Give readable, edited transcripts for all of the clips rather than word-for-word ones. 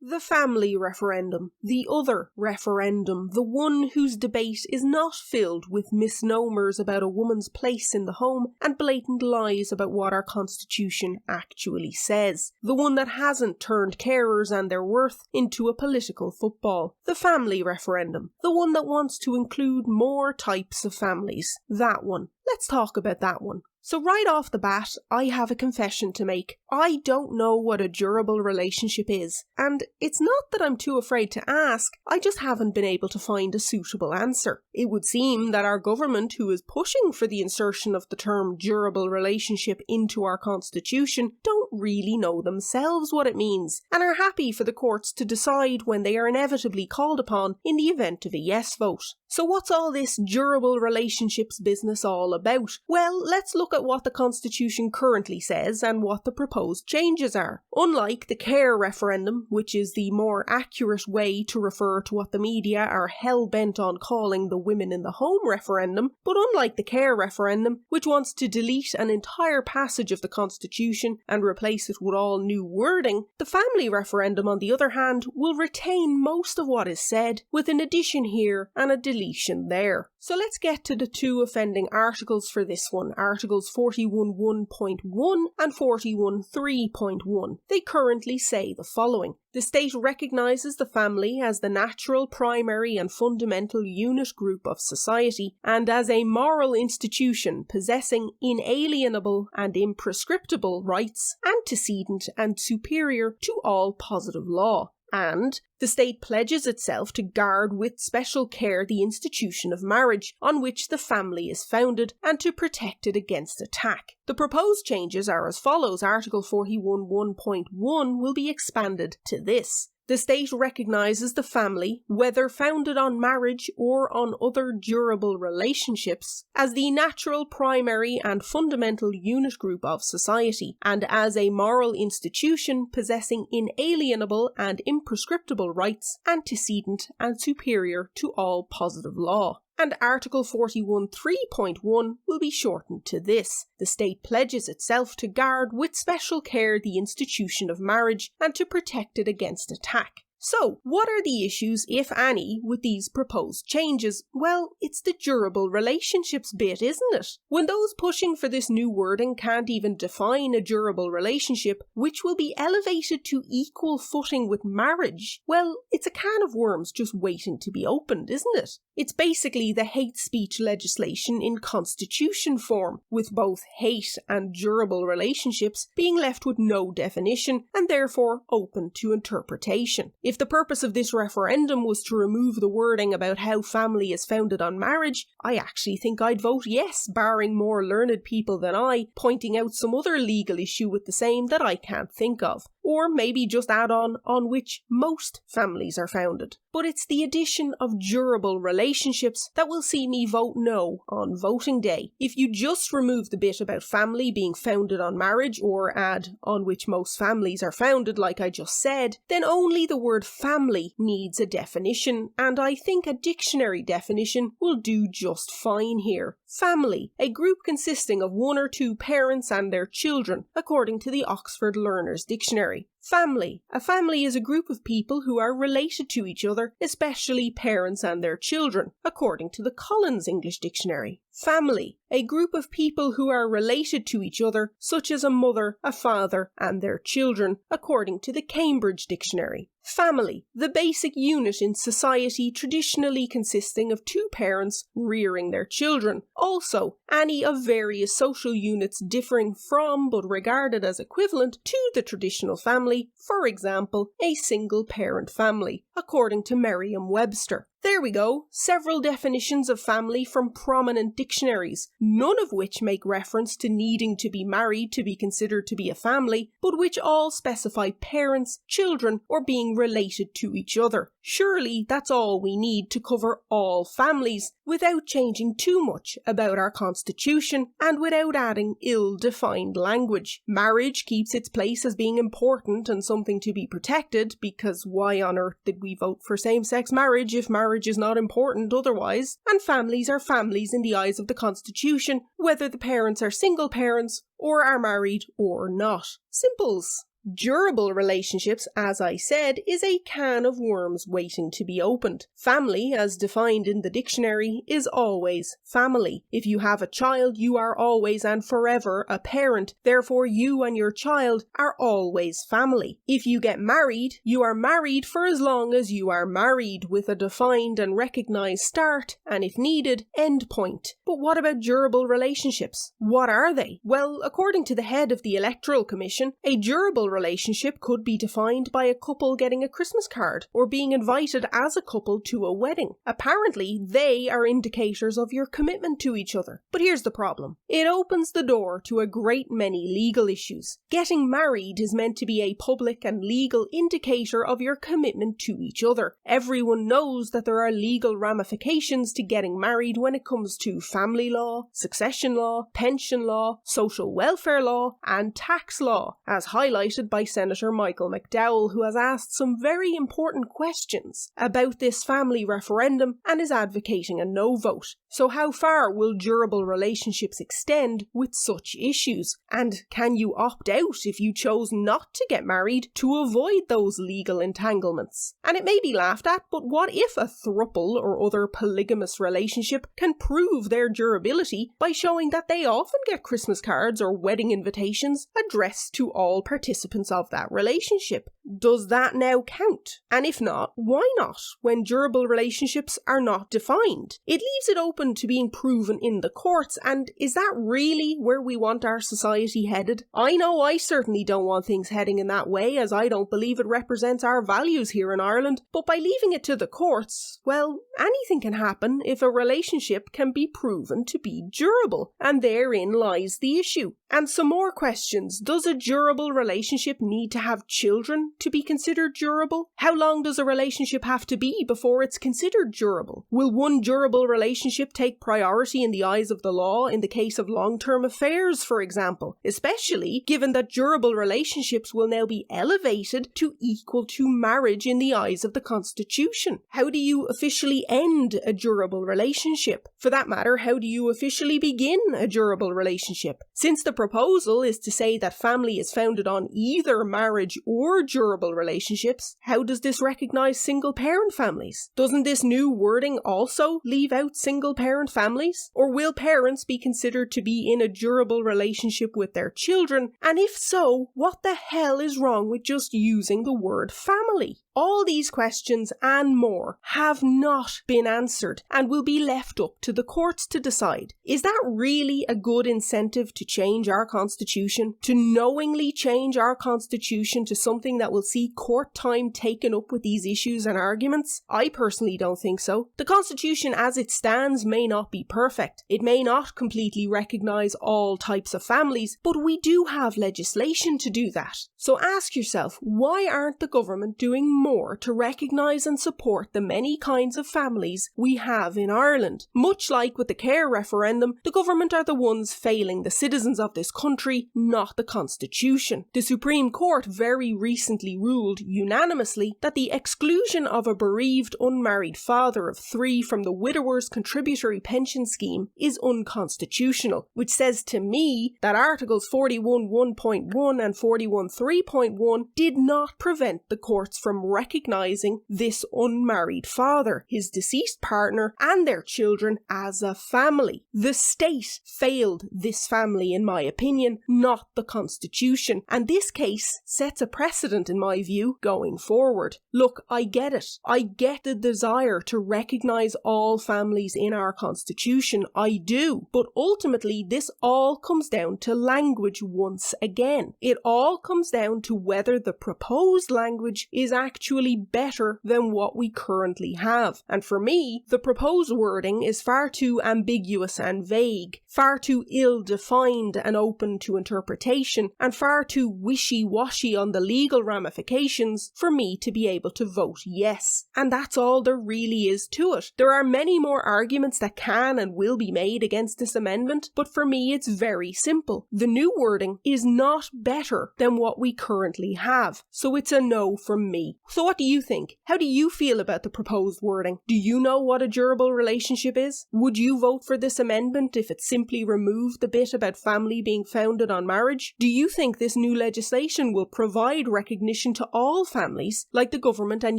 The Family Referendum, the other referendum, the one whose debate is not filled with misnomers about a woman's place in the home and blatant lies about what our constitution actually says. The one that hasn't turned carers and their worth into a political football. The Family Referendum, the one that wants to include more types of families. That one. Let's talk about that one. So right off the bat, I have a confession to make. I don't know what a durable relationship is, and it's not that I'm too afraid to ask, I just haven't been able to find a suitable answer. It would seem that our government, who is pushing for the insertion of the term durable relationship into our constitution, don't really know themselves what it means, and are happy for the courts to decide when they are inevitably called upon in the event of a yes vote. So what's all this durable relationships business all about? Well, let's look at what the Constitution currently says and what the proposed changes are. Unlike the care referendum, which is the more accurate way to refer to what the media are hell-bent on calling the women in the home referendum, but unlike the care referendum, which wants to delete an entire passage of the Constitution and replace it with all new wording, the family referendum, on the other hand, will retain most of what is said, with an addition here and a deletion there. So let's get to the two offending articles for this one, Articles 41.1.1 and 41.3.1. They currently say the following. The state recognises the family as the natural, primary and fundamental unit group of society, and as a moral institution possessing inalienable and imprescriptible rights, antecedent and superior to all positive law. And the state pledges itself to guard with special care the institution of marriage, on which the family is founded, and to protect it against attack. The proposed changes are as follows. Article 41.1.1 will be expanded to this. The state recognises the family, whether founded on marriage or on other durable relationships, as the natural, primary and fundamental unit group of society, and as a moral institution possessing inalienable and imprescriptible rights, antecedent and superior to all positive law. And Article 41.3.1 will be shortened to this. The state pledges itself to guard with special care the institution of marriage and to protect it against attack. So, what are the issues, if any, with these proposed changes? Well, it's the durable relationships bit, isn't it? When those pushing for this new wording can't even define a durable relationship, which will be elevated to equal footing with marriage, well, it's a can of worms just waiting to be opened, isn't it? It's basically the hate speech legislation in constitution form, with both hate and durable relationships being left with no definition and therefore open to interpretation. If the purpose of this referendum was to remove the wording about how family is founded on marriage, I actually think I'd vote yes, barring more learned people than I pointing out some other legal issue with the same that I can't think of. Or maybe just add on which most families are founded. But it's the addition of durable relationships that will see me vote no on voting day. If you just remove the bit about family being founded on marriage, or add on which most families are founded like I just said, then only the word family needs a definition, and I think a dictionary definition will do just fine here. Family, a group consisting of one or two parents and their children, according to the Oxford Learner's Dictionary. Family. A family is a group of people who are related to each other, especially parents and their children, according to the Collins English Dictionary. Family. A group of people who are related to each other, such as a mother, a father, and their children, according to the Cambridge Dictionary. Family. The basic unit in society traditionally consisting of two parents rearing their children. Also, any of various social units differing from but regarded as equivalent to the traditional family, for example, a single-parent family, according to Merriam-Webster. There we go, several definitions of family from prominent dictionaries, none of which make reference to needing to be married to be considered to be a family, but which all specify parents, children, or being related to each other. Surely that's all we need to cover all families, without changing too much about our constitution, and without adding ill-defined language. Marriage keeps its place as being important and something to be protected, because why on earth did we vote for same-sex marriage if marriage is not important otherwise? And families are families in the eyes of the Constitution, whether the parents are single parents or are married or not. Simples. Durable relationships, as I said, is a can of worms waiting to be opened. Family, as defined in the dictionary, is always family. If you have a child, you are always and forever a parent. Therefore, you and your child are always family. If you get married, you are married for as long as you are married, with a defined and recognized start and, if needed, end point. But what about durable relationships? What are they? Well, according to the head of the Electoral Commission, a durable relationship could be defined by a couple getting a Christmas card or being invited as a couple to a wedding. Apparently, they are indicators of your commitment to each other. But here's the problem. It opens the door to a great many legal issues. Getting married is meant to be a public and legal indicator of your commitment to each other. Everyone knows that there are legal ramifications to getting married when it comes to family law, succession law, pension law, social welfare law, and tax law, as highlighted by Senator Michael McDowell, who has asked some very important questions about this family referendum and is advocating a no vote. So how far will durable relationships extend with such issues? And can you opt out if you chose not to get married to avoid those legal entanglements? And it may be laughed at, but what if a throuple or other polygamous relationship can prove their durability by showing that they often get Christmas cards or wedding invitations addressed to all participants of that relationship? Does that now count? And if not, why not, when durable relationships are not defined? It leaves it open to being proven in the courts, and is that really where we want our society headed? I know I certainly don't want things heading in that way, as I don't believe it represents our values here in Ireland, but by leaving it to the courts, well, anything can happen if a relationship can be proven to be durable, and therein lies the issue. And some more questions. Does a durable relationship need to have children to be considered durable? How long does a relationship have to be before it's considered durable? Will one durable relationship take priority in the eyes of the law in the case of long-term affairs, for example, especially given that durable relationships will now be elevated to equal to marriage in the eyes of the Constitution? How do you officially end a durable relationship? For that matter, how do you officially begin a durable relationship? Since the proposal is to say that family is founded on either marriage or durable relationships, how does this recognise single-parent families? Doesn't this new wording also leave out single-parent families? Or will parents be considered to be in a durable relationship with their children? And if so, what the hell is wrong with just using the word family? All these questions and more have not been answered and will be left up to the courts to decide. Is that really a good incentive to change our constitution? To knowingly change our constitution to something that will see court time taken up with these issues and arguments? I personally don't think so. The constitution as it stands may not be perfect. It may not completely recognise all types of families, but we do have legislation to do that. So ask yourself, why aren't the government doing more to recognise and support the many kinds of families we have in Ireland? Much like with the care referendum, the government are the ones failing the citizens of this country, not the Constitution. The Supreme Court very recently ruled unanimously that the exclusion of a bereaved unmarried father of 3 from the widower's contributory pension scheme is unconstitutional, which says to me that Articles 41.1.1 and 41.3.1 did not prevent the courts from recognising this unmarried father, his deceased partner, and their children as a family. The state failed this family, in my opinion, not the Constitution, and this case sets a precedent, in my view, going forward. Look, I get it. I get the desire to recognise all families in our Constitution. I do. But ultimately, this all comes down to language once again. It all comes down to whether the proposed language is actually better than what we currently have. And for me, the proposed wording is far too ambiguous and vague, far too ill-defined and open to interpretation, and far too wishy-washy on the legal ramifications for me to be able to vote yes. And that's all there really is to it. There are many more arguments that can and will be made against this amendment, but for me it's very simple. The new wording is not better than what we currently have, so it's a no from me. So what do you think? How do you feel about the proposed wording? Do you know what a durable relationship is? Would you vote for this amendment if it simply removed the bit about family being founded on marriage? Do you think this new legislation will provide recognition to all families, like the government and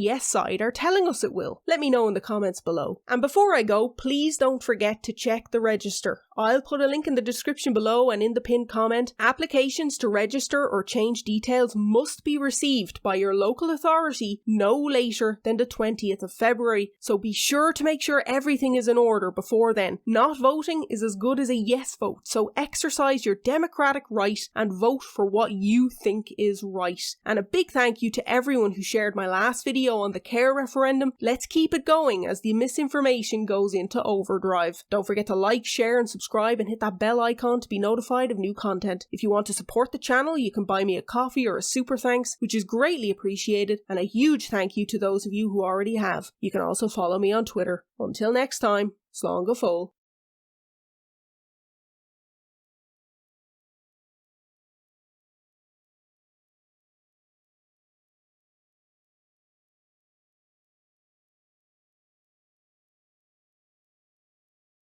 Yes side are telling us it will? Let me know in the comments below. And before I go, please don't forget to check the register. I'll put a link in the description below and in the pinned comment. Applications to register or change details must be received by your local authority no later than the 20th of February, so be sure to make sure everything is in order before then. Not voting is as good as a yes vote, so exercise your democratic right and vote for what you think is right. And a big thank you to everyone who shared my last video on the care referendum. Let's keep it going as the misinformation goes into overdrive. Don't forget to like, share and subscribe and hit that bell icon to be notified of new content. If you want to support the channel, you can buy me a coffee or a super thanks, which is greatly appreciated, and a huge thank you to those of you who already have. You can also follow me on Twitter. Until next time, slán go fóill.